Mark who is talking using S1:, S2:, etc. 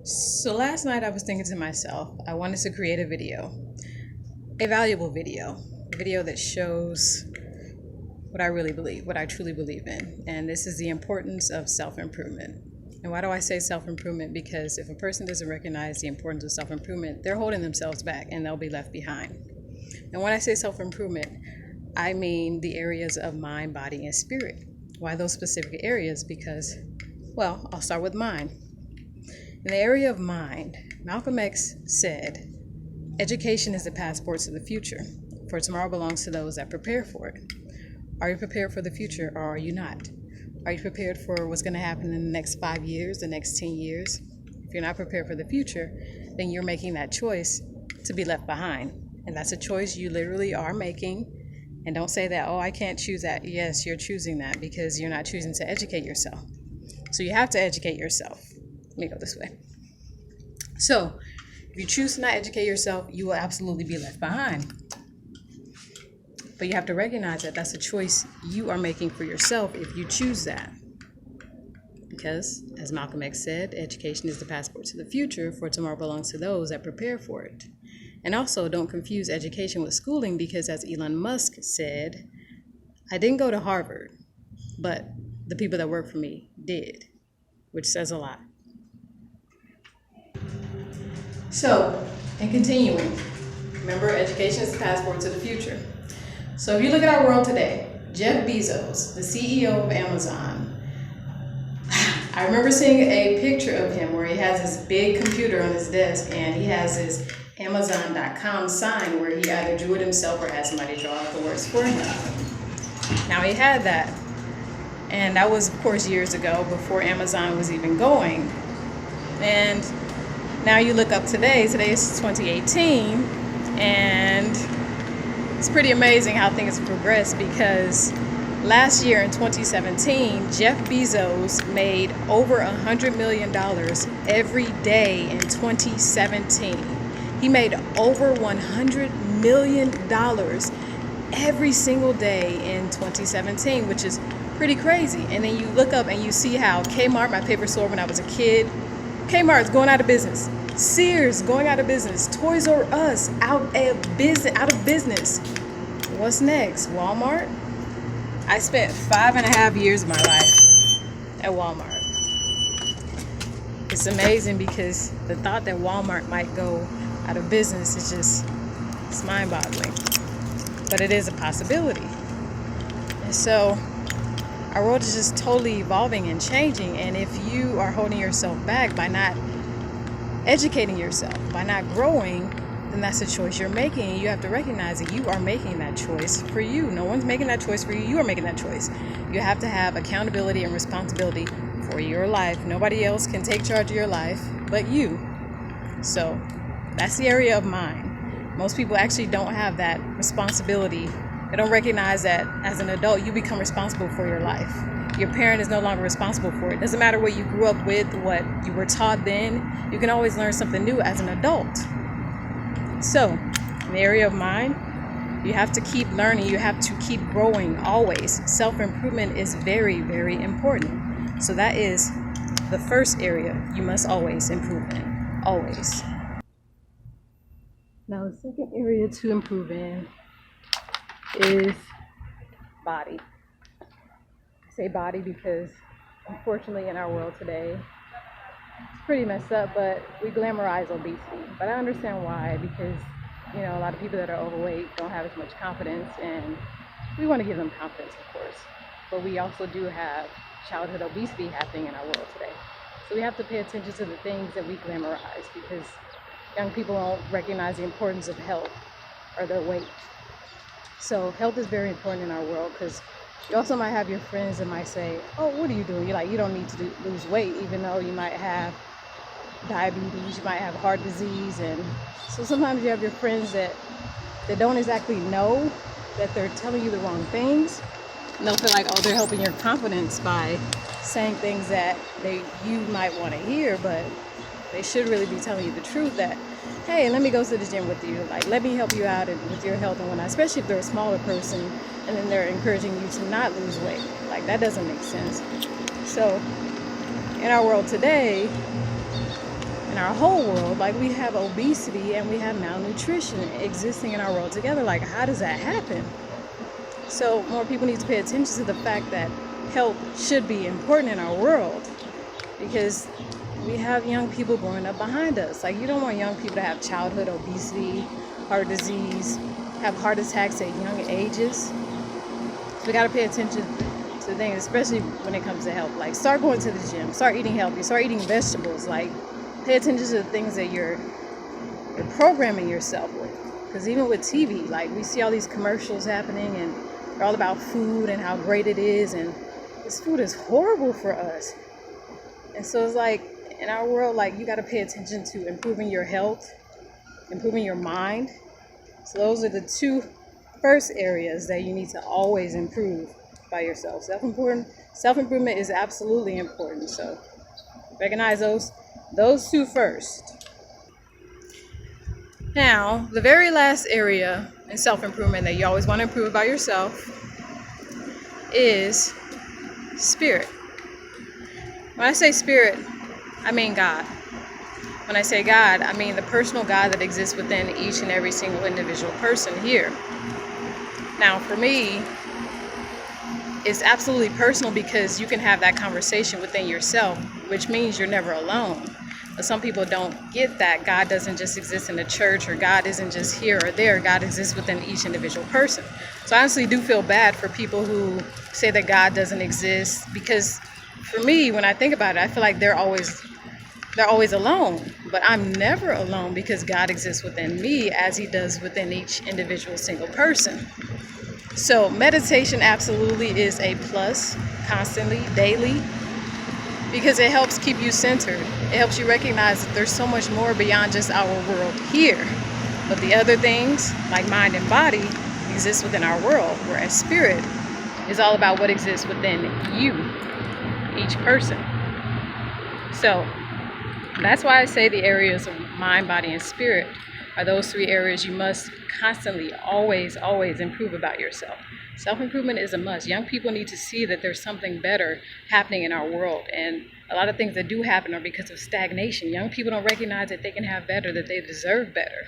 S1: So last night I was thinking to myself, I wanted to create a valuable video, a video that shows what I really believe, what I truly believe in. And this is the importance of self-improvement. And why do I say self-improvement? Because if a person doesn't recognize the importance of self-improvement, they're holding themselves back and they'll be left behind. And when I say self-improvement, I mean the areas of mind, body, and spirit. Why those specific areas? Because, well, I'll start with mind. In the area of mind, Malcolm X said, education is the passport to the future, for tomorrow belongs to those that prepare for it. Are you prepared for the future or are you not? Are you prepared for what's going to happen in the next 5 years, the next 10 years? If you're not prepared for the future, then you're making that choice to be left behind. And that's a choice you literally are making. And don't say that, oh, I can't choose that. Yes, you're choosing that because you're not choosing to educate yourself. So you have to educate yourself. Let me go this way. So if you choose to not educate yourself, you will absolutely be left behind. But you have to recognize that that's a choice you are making for yourself if you choose that. Because, as Malcolm X said, education is the passport to the future, for tomorrow belongs to those that prepare for it. And also, don't confuse education with schooling, because as Elon Musk said, I didn't go to Harvard, but the people that work for me did, which says a lot. So, in continuing, remember, education is the passport to the future. So if you look at our world today, Jeff Bezos, the CEO of Amazon, I remember seeing a picture of him where he has this big computer on his desk and he has his Amazon.com sign where he either drew it himself or had somebody draw out the words for him. Now he had that, and that was of course years ago before Amazon was even going. And now you look up today is 2018, and it's pretty amazing how things have progressed, because last year in 2017, Jeff Bezos made over $100 million every day in 2017. He made over $100 million every single day in 2017, which is pretty crazy. And then you look up and you see how Kmart, my favorite store when I was a kid, Kmart's going out of business. Sears going out of business. Toys R Us out of business. What's next? Walmart? I spent 5.5 years of my life at Walmart. It's amazing because the thought that Walmart might go out of business is it's mind-boggling. But it is a possibility. And so our world is just totally evolving and changing. And if you are holding yourself back by not educating yourself, by not growing, then that's a choice you're making. And you have to recognize that you are making that choice for you. No one's making that choice for you. You are making that choice. You have to have accountability and responsibility for your life. Nobody else can take charge of your life but you. So that's the area of mind. Most people actually don't have that responsibility. They don't recognize that as an adult, you become responsible for your life. Your parent is no longer responsible for it. Doesn't matter what you grew up with, what you were taught then, you can always learn something new as an adult. So, in the area of mind, you have to keep learning. You have to keep growing always. Self-improvement is very, very important. So that is the first area you must always improve in. Always. Now, the second area to improve in is body. I say body because unfortunately in our world today, it's pretty messed up, but we glamorize obesity. But I understand why, because a lot of people that are overweight don't have as much confidence, and we want to give them confidence, of course. But we also do have childhood obesity happening in our world today. So we have to pay attention to the things that we glamorize, because young people don't recognize the importance of health or their weight. So health is very important in our world, because you also might have your friends that might say, oh, what are you doing? You don't need to lose weight, even though you might have diabetes, you might have heart disease. And so sometimes you have your friends that don't exactly know that they're telling you the wrong things. And they'll feel like, oh, they're helping your confidence by saying things that you might want to hear, but they should really be telling you the truth, that, hey, let me go to the gym with you. Let me help you out with your health and whatnot, especially if they're a smaller person and then they're encouraging you to not lose weight. That doesn't make sense. So in our world today, in in our whole world, like we have obesity and we have malnutrition existing in our world together. Like, how does that happen? So more people need to pay attention to the fact that health should be important in our world, because we have young people growing up behind us. Like, you don't want young people to have childhood obesity, heart disease, have heart attacks at young ages. So we got to pay attention to things, especially when it comes to health. Like, start going to the gym, start eating healthy, start eating vegetables. Like, pay attention to the things that you're programming yourself with. Because even with TV, like, we see all these commercials happening and they're all about food and how great it is, and this food is horrible for us. And so it's like, in our world, like, you got to pay attention to improving your health, improving your mind. So those are the two first areas that you need to always improve by yourself. Self-improvement is absolutely important. So recognize those two first. Now, the very last area in self-improvement that you always want to improve about yourself is spirit. When I say spirit, I mean God. When I say God, I mean the personal God that exists within each and every single individual person here. Now, for me, it's absolutely personal because you can have that conversation within yourself, which means you're never alone. But some people don't get that God doesn't just exist in the church, or God isn't just here or there. God exists within each individual person. So I honestly do feel bad for people who say that God doesn't exist, because for me, when I think about it, I feel like they're always alone. But I'm never alone, because God exists within me as he does within each individual single person. So meditation absolutely is a plus, constantly, daily, because it helps keep you centered. It helps you recognize that there's so much more beyond just our world here. But the other things, like mind and body, exist within our world, whereas spirit is all about what exists within you, each person. So that's why I say the areas of mind, body, and spirit are those three areas you must constantly, always improve about yourself. Self-improvement is a must. Young people need to see that there's something better happening in our world. And a lot of things that do happen are because of stagnation. Young people don't recognize that they can have better, that they deserve better.